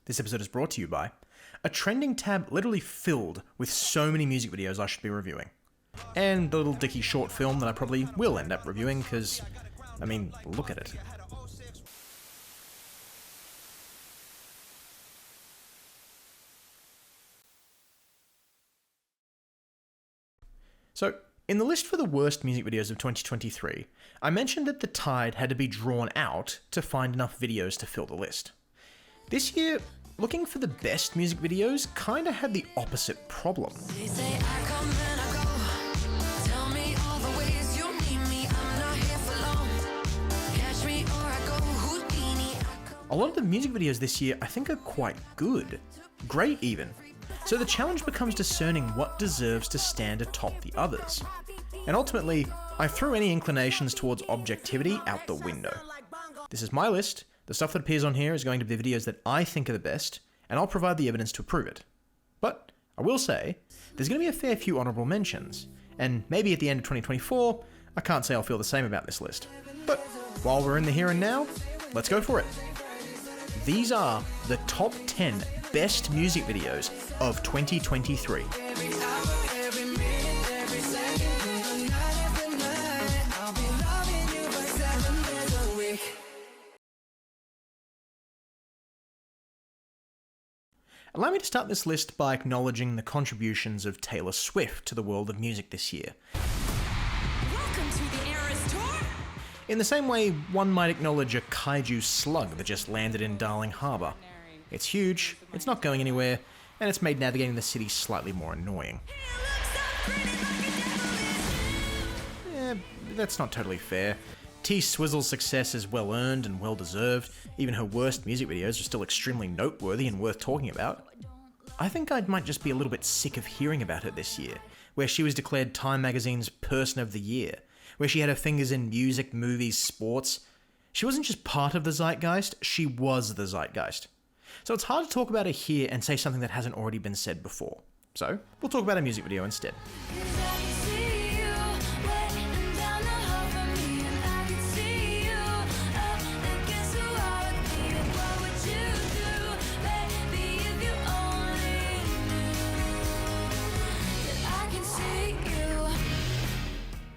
This episode is brought to you by a trending tab literally filled with so many music videos I should be reviewing. And the little dicky short film that I probably will end up reviewing because, look at it. So, in the list for the worst music videos of 2023, I mentioned that the tide had to be drawn out to find enough videos to fill the list. This year, looking for the best music videos kinda had the opposite problem. A lot of the music videos this year I think are quite good. Great even. So the challenge becomes discerning what deserves to stand atop the others. And ultimately, I threw any inclinations towards objectivity out the window. This is my list. The stuff that appears on here is going to be the videos that I think are the best, and I'll provide the evidence to prove it. But I will say, there's going to be a fair few honourable mentions, and maybe at the end of 2024, I can't say I'll feel the same about this list. But while we're in the here and now, let's go for it. These are the top 10 best music videos of 2023. Allow me to start this list by acknowledging the contributions of Taylor Swift to the world of music this year. Welcome to the Eras Tour! In the same way, one might acknowledge a kaiju slug that just landed in Darling Harbour. It's huge, it's not going anywhere, and it's made navigating the city slightly more annoying. That's not totally fair. T-Swizzle's success is well earned and well deserved. Even her worst music videos are still extremely noteworthy and worth talking about. I think I might just be a little bit sick of hearing about her this year, where she was declared Time Magazine's Person of the Year, where she had her fingers in music, movies, sports. She wasn't just part of the zeitgeist, she was the zeitgeist. So it's hard to talk about her here and say something that hasn't already been said before. So, we'll talk about a music video instead.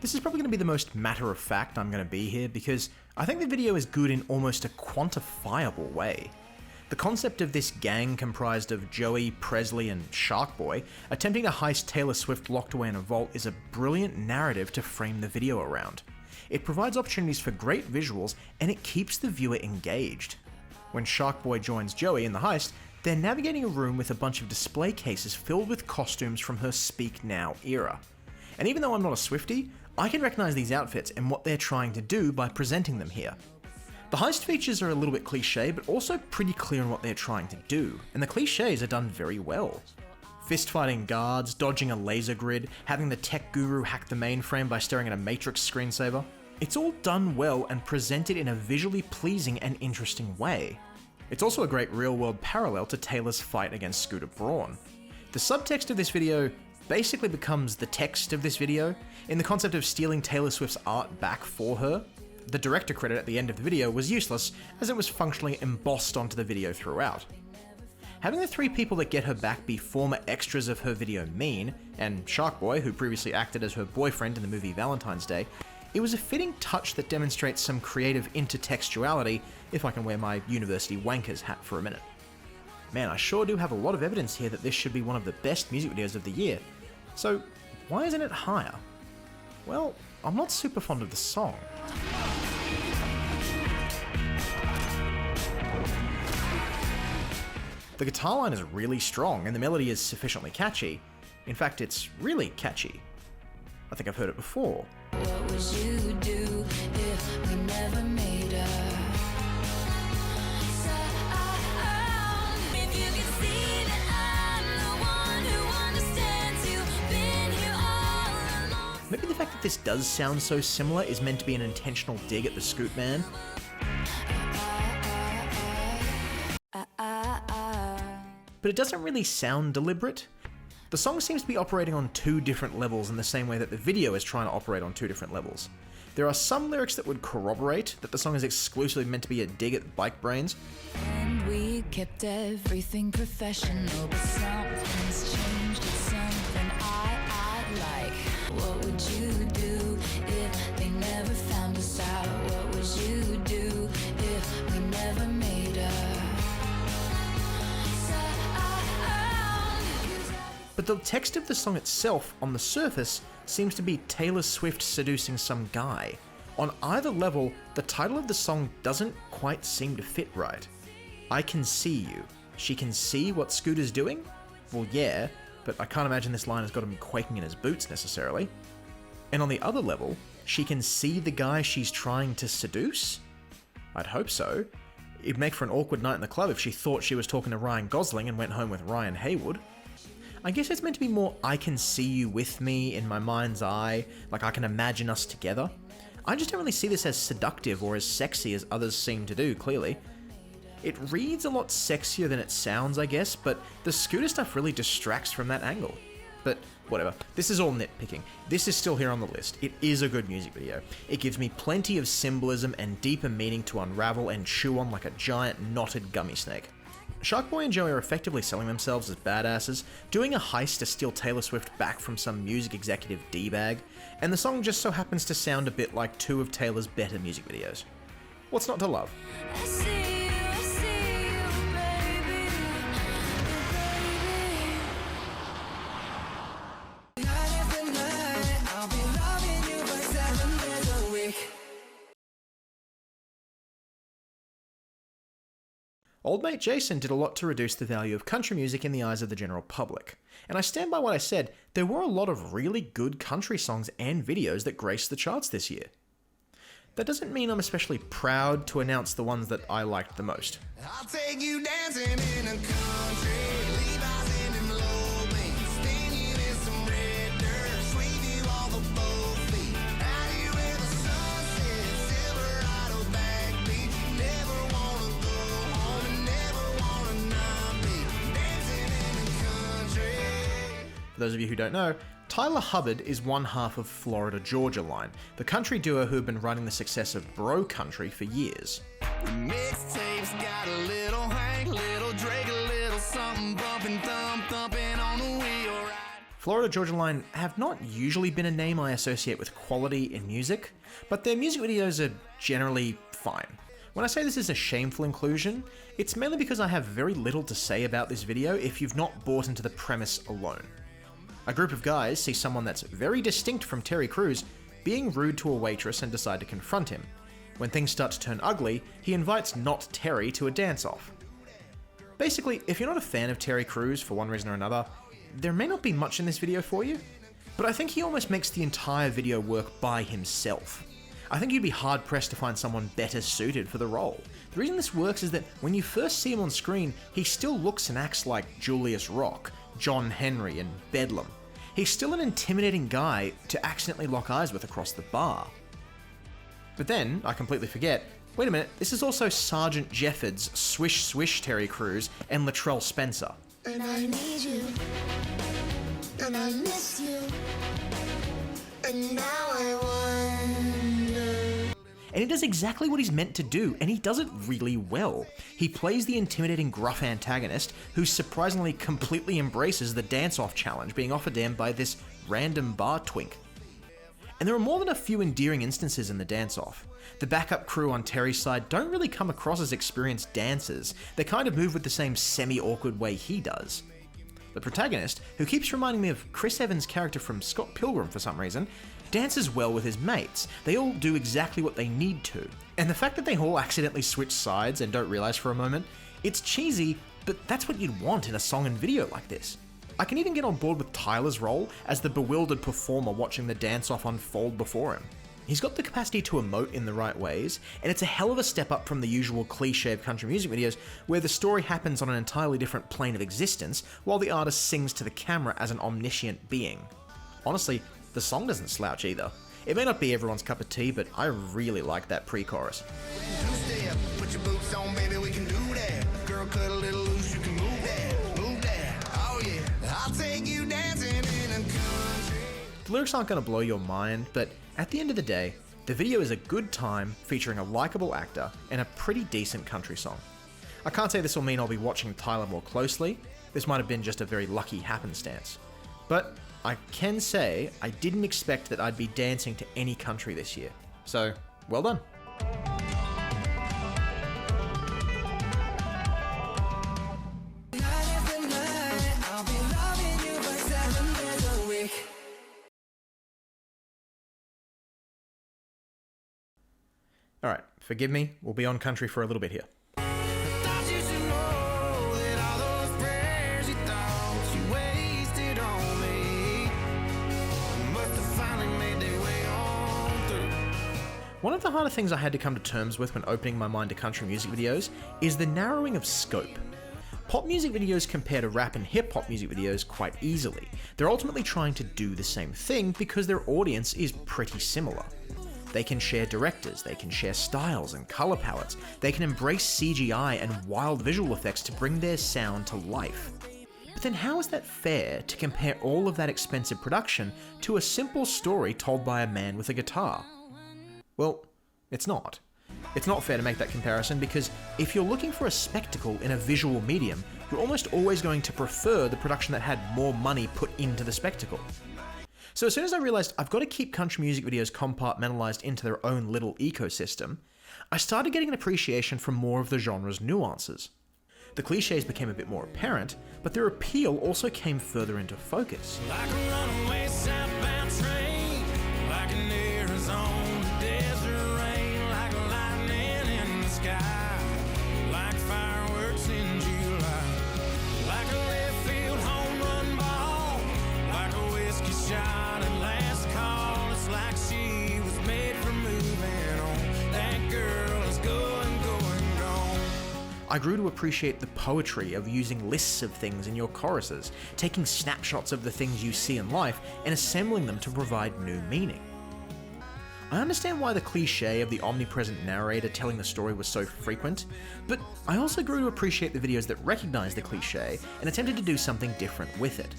This is probably going to be the most matter-of-fact I'm going to be here because I think the video is good in almost a quantifiable way. The concept of this gang comprised of Joey, Presley, and Sharkboy attempting to heist Taylor Swift locked away in a vault is a brilliant narrative to frame the video around. It provides opportunities for great visuals and it keeps the viewer engaged. When Sharkboy joins Joey in the heist, they're navigating a room with a bunch of display cases filled with costumes from her Speak Now era. And even though I'm not a Swiftie, I can recognize these outfits and what they're trying to do by presenting them here. The heist features are a little bit cliche, but also pretty clear on what they're trying to do, and the cliches are done very well. Fist-fighting guards, dodging a laser grid, having the tech guru hack the mainframe by staring at a Matrix screensaver. It's all done well and presented in a visually pleasing and interesting way. It's also a great real-world parallel to Taylor's fight against Scooter Braun. The subtext of this video basically becomes the text of this video, in the concept of stealing Taylor Swift's art back for her. The director credit at the end of the video was useless, as it was functionally embossed onto the video throughout. Having the three people that get her back be former extras of her video mean, and Sharkboy, who previously acted as her boyfriend in the movie Valentine's Day, it was a fitting touch that demonstrates some creative intertextuality, if I can wear my university wankers hat for a minute. Man, I sure do have a lot of evidence here that this should be one of the best music videos of the year. So, why isn't it higher? Well, I'm not super fond of the song. The guitar line is really strong and the melody is sufficiently catchy. In fact, it's really catchy. I think I've heard it before. What would you do if we never made up? Maybe the fact that this does sound so similar is meant to be an intentional dig at the Scoot Man. But it doesn't really sound deliberate. The song seems to be operating on two different levels in the same way that the video is trying to operate on two different levels. There are some lyrics that would corroborate that the song is exclusively meant to be a dig at bike brains. And we kept everything professional, but something's changed. It's something I like. What would you do if they never found us out? What would you do if we never made up? But the text of the song itself, on the surface, seems to be Taylor Swift seducing some guy. On either level, the title of the song doesn't quite seem to fit right. I can see you. She can see what Scooter's doing? Well, yeah, but I can't imagine this line has got him quaking in his boots necessarily. And on the other level, she can see the guy she's trying to seduce? I'd hope so. It'd make for an awkward night in the club if she thought she was talking to Ryan Gosling and went home with Ryan Haywood. I guess it's meant to be more I can see you with me in my mind's eye, like I can imagine us together. I just don't really see this as seductive or as sexy as others seem to do, clearly. It reads a lot sexier than it sounds, I guess, but the Scooter stuff really distracts from that angle. But whatever, this is all nitpicking. This is still here on the list. It is a good music video. It gives me plenty of symbolism and deeper meaning to unravel and chew on like a giant knotted gummy snake. Sharkboy and Joey are effectively selling themselves as badasses, doing a heist to steal Taylor Swift back from some music executive D-bag, and the song just so happens to sound a bit like two of Taylor's better music videos. What's not to love? I see you, baby, baby. Night after night, I'll be loving you for 7 days a week. Old mate Jason did a lot to reduce the value of country music in the eyes of the general public. And I stand by what I said, there were a lot of really good country songs and videos that graced the charts this year. That doesn't mean I'm especially proud to announce the ones that I liked the most. I'll take you dancing in a country, Levi's in them low beans, stinging in some red dirt, sweep you off of both feet, out here where the sunset, Silverado backbeat, you never wanna go home and never wanna not be dancing in the country. For those of you who don't know, Tyler Hubbard is one half of Florida Georgia Line, the country duo who have been running the success of bro country for years. Mixtapes got a little Hank, little Drake, a little something bumping, thumping on the wheel ride. Florida Georgia Line have not usually been a name I associate with quality in music, but their music videos are generally fine. When I say this is a shameful inclusion, it's mainly because I have very little to say about this video if you've not bought into the premise alone. A group of guys see someone that's very distinct from Terry Crews being rude to a waitress and decide to confront him. When things start to turn ugly, he invites not Terry to a dance-off. Basically, if you're not a fan of Terry Crews for one reason or another, there may not be much in this video for you, but I think he almost makes the entire video work by himself. I think you'd be hard-pressed to find someone better suited for the role. The reason this works is that when you first see him on screen, he still looks and acts like Julius Rock, John Henry, and Bedlam. He's still an intimidating guy to accidentally lock eyes with across the bar. But then, I completely forget, wait a minute, this is also Sergeant Jeffords, Swish Swish Terry Crews, and Latrell Spencer. And I need you, and I miss you, and now I wonder. And he does exactly what he's meant to do, and he does it really well. He plays the intimidating gruff antagonist who surprisingly completely embraces the dance-off challenge being offered to him by this random bar twink. And there are more than a few endearing instances in the dance-off. The backup crew on Terry's side don't really come across as experienced dancers, they kind of move with the same semi-awkward way he does. The protagonist, who keeps reminding me of Chris Evans' character from Scott Pilgrim for some reason, dances well with his mates. They all do exactly what they need to. And the fact that they all accidentally switch sides and don't realize for a moment, it's cheesy, but that's what you'd want in a song and video like this. I can even get on board with Tyler's role as the bewildered performer watching the dance-off unfold before him. He's got the capacity to emote in the right ways, and it's a hell of a step up from the usual cliché of country music videos where the story happens on an entirely different plane of existence while the artist sings to the camera as an omniscient being. Honestly, the song doesn't slouch either. It may not be everyone's cup of tea, but I really like that pre-chorus. Two-step, put your boots on, baby, we can do that. Girl, cut a little loose, you can move that, oh yeah. I'll take you dancing in a country. The lyrics aren't going to blow your mind, but at the end of the day, The video is a good time, featuring a likable actor and a pretty decent country song. I can't say this will mean I'll be watching Tyler more closely, this might have been just a very lucky happenstance. But I can say I didn't expect that I'd be dancing to any country this year. So, well done. Alright, forgive me, we'll be on country for a little bit here. One of the harder things I had to come to terms with when opening my mind to country music videos is the narrowing of scope. Pop music videos compare to rap and hip-hop music videos quite easily. They're ultimately trying to do the same thing because their audience is pretty similar. They can share directors, they can share styles and color palettes, they can embrace CGI and wild visual effects to bring their sound to life. But then how is that fair to compare all of that expensive production to a simple story told by a man with a guitar? Well, it's not. It's not fair to make that comparison because if you're looking for a spectacle in a visual medium, you're almost always going to prefer the production that had more money put into the spectacle. So as soon as I realized I've got to keep country music videos compartmentalized into their own little ecosystem, I started getting an appreciation for more of the genre's nuances. The cliches became a bit more apparent, but their appeal also came further into focus. Like a runaway southbound train, like an Arizona desert rain, like lightning in the sky, like fireworks in July, like a left field home run ball, like a whiskey shot at last call. It's like she was made for moving on. That girl is going, going, gone. I grew to appreciate the poetry of using lists of things in your choruses, taking snapshots of the things you see in life and assembling them to provide new meaning. I understand why the cliche of the omnipresent narrator telling the story was so frequent, but I also grew to appreciate the videos that recognized the cliche and attempted to do something different with it.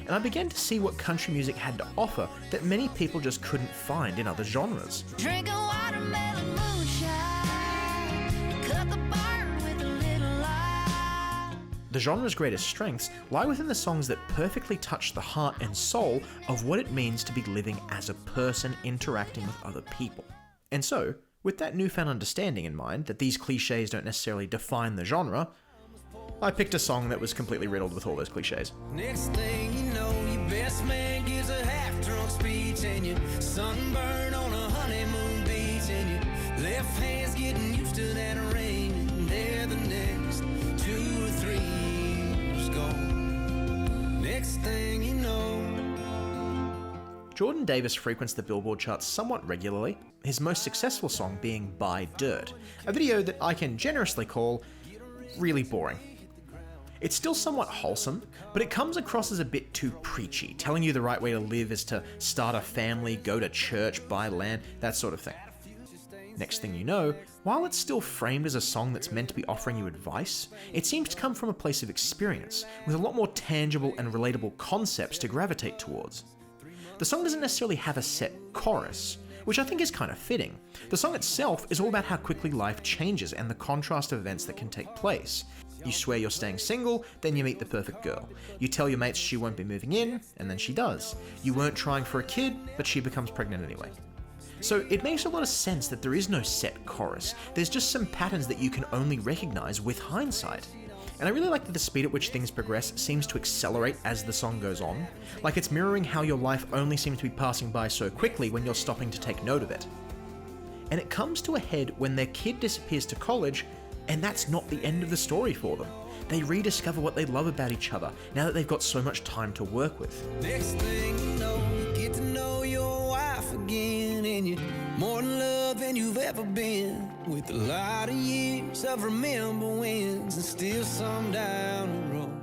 And I began to see what country music had to offer that many people just couldn't find in other genres. Drinking watermelon moonshine, cut the barn with a little lime. The genre's greatest strengths lie within the songs that perfectly touch the heart and soul of what it means to be living as a person interacting with other people. And so, with that newfound understanding in mind that these cliches don't necessarily define the genre, I picked a song that was completely riddled with all those cliches. Next thing you know, your best man gives a half-drunk speech, and you sunburn on a honeymoon beach, and your left hand's getting used to that rain, and there the next 2 or 3 years gone. Next thing you know. Jordan Davis frequents the Billboard charts somewhat regularly, his most successful song being Buy Dirt, a video that I can generously call really boring. It's still somewhat wholesome, but it comes across as a bit too preachy, telling you the right way to live is to start a family, go to church, buy land, that sort of thing. Next thing you know, while it's still framed as a song that's meant to be offering you advice, it seems to come from a place of experience, with a lot more tangible and relatable concepts to gravitate towards. The song doesn't necessarily have a set chorus, which I think is kind of fitting. The song itself is all about how quickly life changes and the contrast of events that can take place. You swear you're staying single, then you meet the perfect girl. You tell your mates she won't be moving in, and then she does. You weren't trying for a kid, but she becomes pregnant anyway. So it makes a lot of sense that there is no set chorus. There's just some patterns that you can only recognize with hindsight. And I really like that the speed at which things progress seems to accelerate as the song goes on, like it's mirroring how your life only seems to be passing by so quickly when you're stopping to take note of it. And it comes to a head when their kid disappears to college, and that's not the end of the story for them. They rediscover what they love about each other now that they've got so much time to work with. Next thing you know, you get to know your wife again, and you're more in love than you've ever been, with a lot of years of remember wins and still some down the road.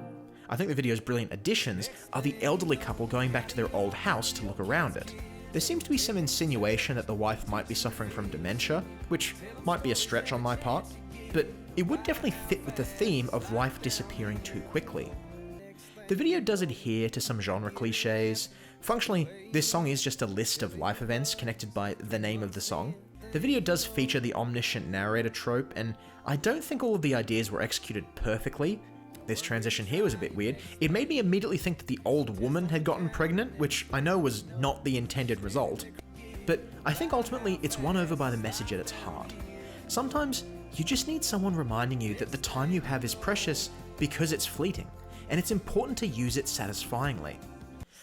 I think the video's brilliant additions are the elderly couple going back to their old house to look around it. There seems to be some insinuation that the wife might be suffering from dementia, which might be a stretch on my part, but it would definitely fit with the theme of life disappearing too quickly. The video does adhere to some genre cliches. Functionally, this song is just a list of life events connected by the name of the song. The video does feature the omniscient narrator trope, and I don't think all of the ideas were executed perfectly. This transition here was a bit weird. It made me immediately think that the old woman had gotten pregnant, which I know was not the intended result. But I think ultimately it's won over by the message at its heart. Sometimes you just need someone reminding you that the time you have is precious because it's fleeting, and it's important to use it satisfyingly.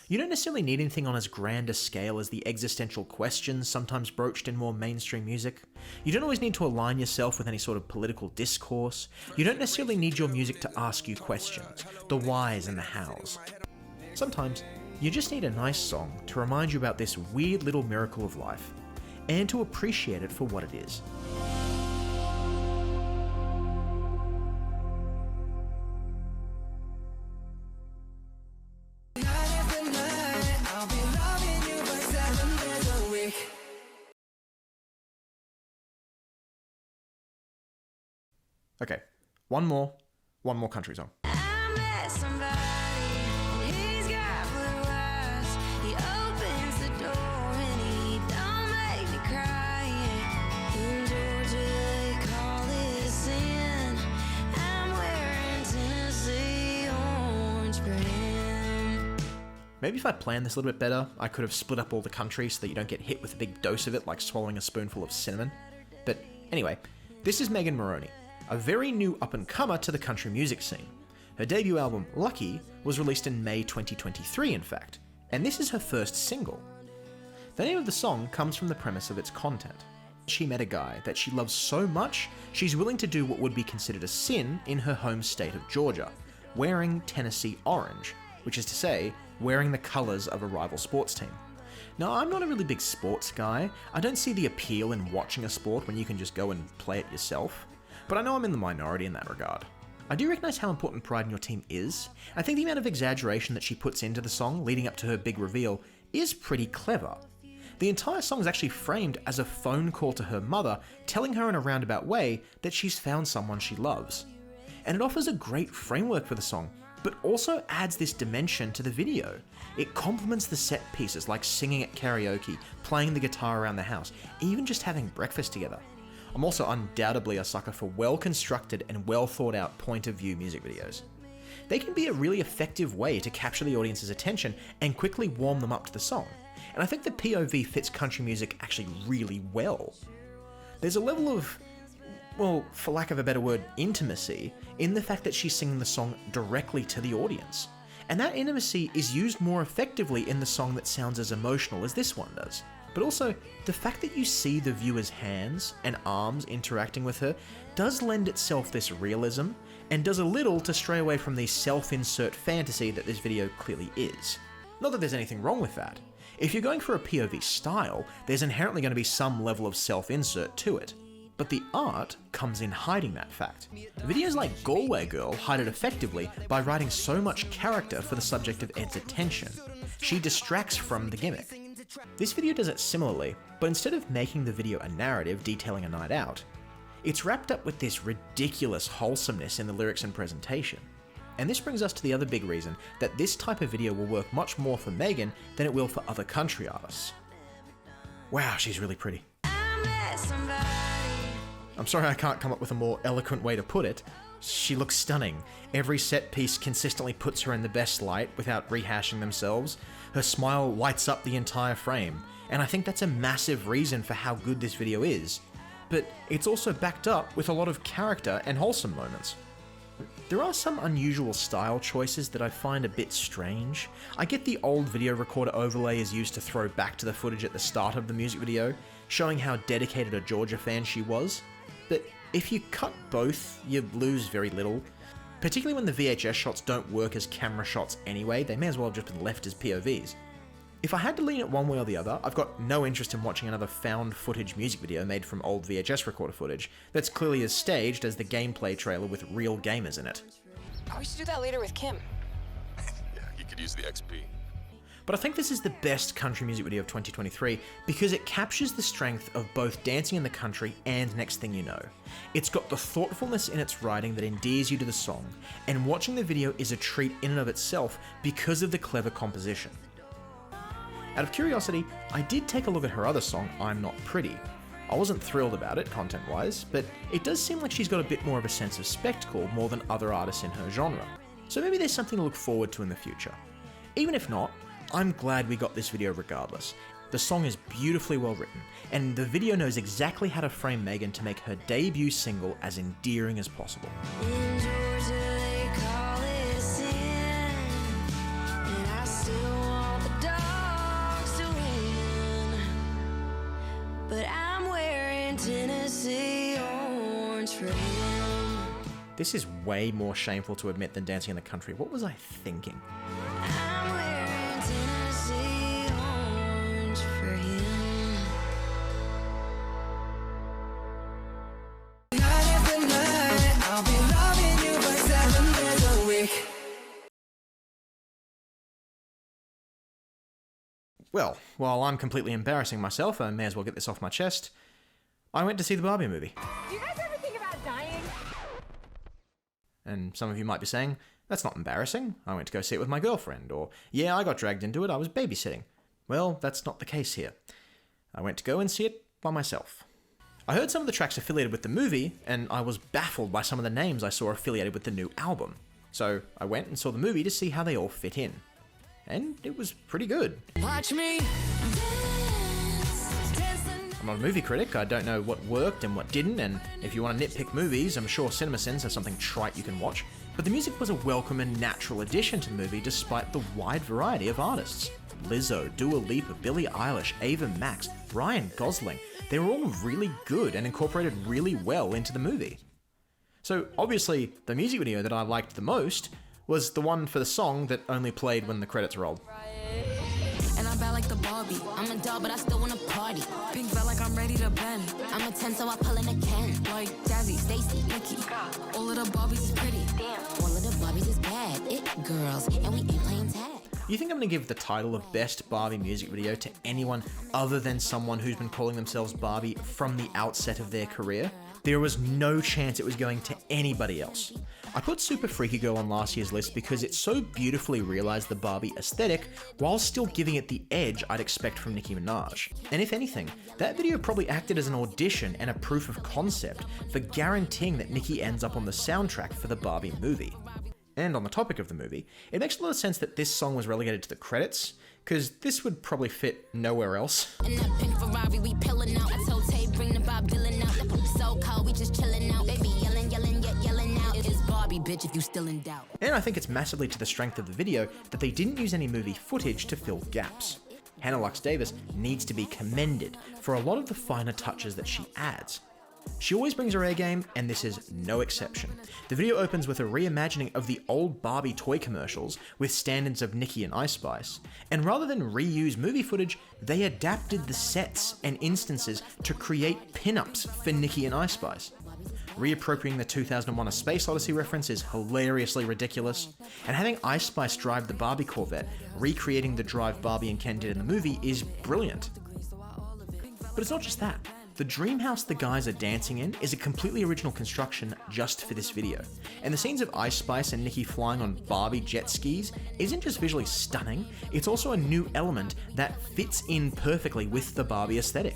You don't necessarily need anything on as grand a scale as the existential questions sometimes broached in more mainstream music. You don't always need to align yourself with any sort of political discourse. You don't necessarily need your music to ask you questions, the whys and the hows. Sometimes you just need a nice song to remind you about this weird little miracle of life, and to appreciate it for what it is. Okay, one more country song. I met somebody, and he's got blue eyes. He opens the door and he don't make me cry. In Georgia they call it sin. I'm wearing Tennessee orange for him. Maybe if I planned this a little bit better, I could have split up all the country so that you don't get hit with a big dose of it like swallowing a spoonful of cinnamon. But anyway, this is Megan Moroney, a very new up-and-comer to the country music scene. Her debut album, Lucky, was released in May 2023 in fact, and this is her first single. The name of the song comes from the premise of its content. She met a guy that she loves so much, she's willing to do what would be considered a sin in her home state of Georgia, wearing Tennessee orange, which is to say, wearing the colours of a rival sports team. Now, I'm not a really big sports guy. I don't see the appeal in watching a sport when you can just go and play it yourself. But I know I'm in the minority in that regard. I do recognise how important pride in your team is. I think the amount of exaggeration that she puts into the song leading up to her big reveal is pretty clever. The entire song is actually framed as a phone call to her mother, telling her in a roundabout way that she's found someone she loves. And it offers a great framework for the song, but also adds this dimension to the video. It complements the set pieces like singing at karaoke, playing the guitar around the house, even just having breakfast together. I'm also undoubtedly a sucker for well-constructed and well-thought-out point-of-view music videos. They can be a really effective way to capture the audience's attention and quickly warm them up to the song, and I think the POV fits country music actually really well. There's a level of, well, for lack of a better word, intimacy in the fact that she's singing the song directly to the audience, and that intimacy is used more effectively in the song that sounds as emotional as this one does. But also, the fact that you see the viewer's hands and arms interacting with her does lend itself this realism, and does a little to stray away from the self-insert fantasy that this video clearly is. Not that there's anything wrong with that. If you're going for a POV style, there's inherently going to be some level of self-insert to it. But the art comes in hiding that fact. Videos like Galway Girl hide it effectively by writing so much character for the subject of Ed's attention. She distracts from the gimmick. This video does it similarly, but instead of making the video a narrative detailing a night out, it's wrapped up with this ridiculous wholesomeness in the lyrics and presentation. And this brings us to the other big reason that this type of video will work much more for Megan than it will for other country artists. Wow, she's really pretty. I'm sorry I can't come up with a more eloquent way to put it. She looks stunning. Every set piece consistently puts her in the best light without rehashing themselves. Her smile lights up the entire frame, and I think that's a massive reason for how good this video is. But it's also backed up with a lot of character and wholesome moments. There are some unusual style choices that I find a bit strange. I get the old video recorder overlay is used to throw back to the footage at the start of the music video, showing how dedicated a Georgia fan she was. But if you cut both, you lose very little. Particularly when the VHS shots don't work as camera shots anyway, they may as well have just been left as POVs. If I had to lean it one way or the other, I've got no interest in watching another found footage music video made from old VHS recorder footage that's clearly as staged as the gameplay trailer with real gamers in it. We should do that later with Kim. Yeah, you could use the XP. But I think this is the best country music video of 2023 because it captures the strength of both Dancing in the Country and Next Thing You Know. It's got the thoughtfulness in its writing that endears you to the song, and watching the video is a treat in and of itself because of the clever composition. Out of curiosity, I did take a look at her other song, I'm Not Pretty. I wasn't thrilled about it, content-wise, but it does seem like she's got a bit more of a sense of spectacle more than other artists in her genre. So maybe there's something to look forward to in the future. Even if not, I'm glad we got this video regardless. The song is beautifully well written, and the video knows exactly how to frame Megan to make her debut single as endearing as possible. In Georgia, they call it sin, and I still want the dogs to win. But I'm wearing Tennessee orange for him. This is way more shameful to admit than Dancing in the Country. What was I thinking? I'm wearing Tennessee orange for him. Night after night, I'll be loving you for 7 days a week. Well, while I'm completely embarrassing myself, I may as well get this off my chest. I went to see the Barbie movie. Do you guys ever think about dying? And some of you might be saying, that's not embarrassing. I went to go see it with my girlfriend, or yeah, I got dragged into it, I was babysitting. Well, that's not the case here. I went to go and see it by myself. I heard some of the tracks affiliated with the movie, and I was baffled by some of the names I saw affiliated with the new album. So I went and saw the movie to see how they all fit in. And it was pretty good. Watch me I'm not a movie critic, I don't know what worked and what didn't, and if you want to nitpick movies, I'm sure CinemaSins has something trite you can watch, but the music was a welcome and natural addition to the movie despite the wide variety of artists. Lizzo, Dua Lipa, Billie Eilish, Ava Max, Ryan Gosling, they were all really good and incorporated really well into the movie. So obviously, the music video that I liked the most was the one for the song that only played when the credits rolled. And I'm bad like the Barbie. I'm a doll, but I still wanna party. Pink felt like I'm ready to bend. I'm a 10, so I pull in a Ken. Like Jazzy, Stacy, Nikki. All of the Barbies is pretty. Damn. All of the Barbies is bad. It girls, and we ain't playing tag. You think I'm going to give the title of Best Barbie Music Video to anyone other than someone who's been calling themselves Barbie from the outset of their career? There was no chance it was going to anybody else. I put Super Freaky Girl on last year's list because it so beautifully realized the Barbie aesthetic while still giving it the edge I'd expect from Nicki Minaj. And if anything, that video probably acted as an audition and a proof of concept for guaranteeing that Nicki ends up on the soundtrack for the Barbie movie. And on the topic of the movie, it makes a lot of sense that this song was relegated to the credits, because this would probably fit nowhere else. In that pink Ferrari, we pillin' out. I told Tay, bring the Bob Dylan out. The poop so cold, we just chillin' out. Baby yellin', yellin', yet yellin' out. It is Barbie, bitch, if you still in doubt. And I think it's massively to the strength of the video that they didn't use any movie footage to fill gaps. Hannah Lux Davis needs to be commended for a lot of the finer touches that she adds. She always brings her A game, and this is no exception. The video opens with a reimagining of the old Barbie toy commercials with stand-ins of Nicki and Ice Spice, and rather than reuse movie footage, they adapted the sets and instances to create pin-ups for Nicki and Ice Spice. Reappropriating the 2001 A Space Odyssey reference is hilariously ridiculous, and having Ice Spice drive the Barbie Corvette, recreating the drive Barbie and Ken did in the movie, is brilliant. But it's not just that. The dream house the guys are dancing in is a completely original construction just for this video, and the scenes of Ice Spice and Nicki flying on Barbie jet skis isn't just visually stunning, it's also a new element that fits in perfectly with the Barbie aesthetic.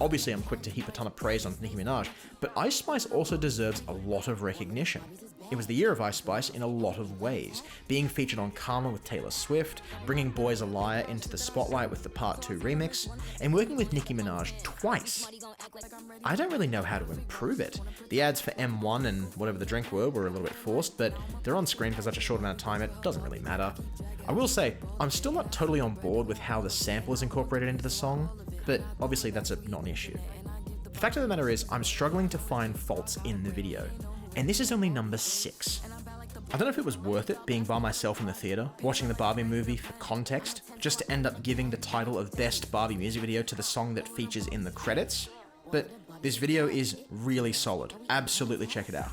Obviously, I'm quick to heap a ton of praise on Nicki Minaj, but Ice Spice also deserves a lot of recognition. It was the year of Ice Spice in a lot of ways, being featured on Karma with Taylor Swift, bringing Boys a Liar into the spotlight with the Part 2 remix, and working with Nicki Minaj twice. I don't really know how to improve it. The ads for M1 and whatever the drink were a little bit forced, but they're on screen for such a short amount of time it doesn't really matter. I will say, I'm still not totally on board with how the sample is incorporated into the song, but obviously that's not an issue. The fact of the matter is, I'm struggling to find faults in the video, and this is only number 6. I don't know if it was worth it being by myself in the theater, watching the Barbie movie for context, just to end up giving the title of Best Barbie Music Video to the song that features in the credits, but this video is really solid. Absolutely check it out.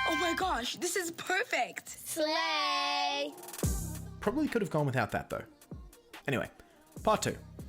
Oh my gosh, this is perfect. Slay! Probably could have gone without that though. Anyway, part 2.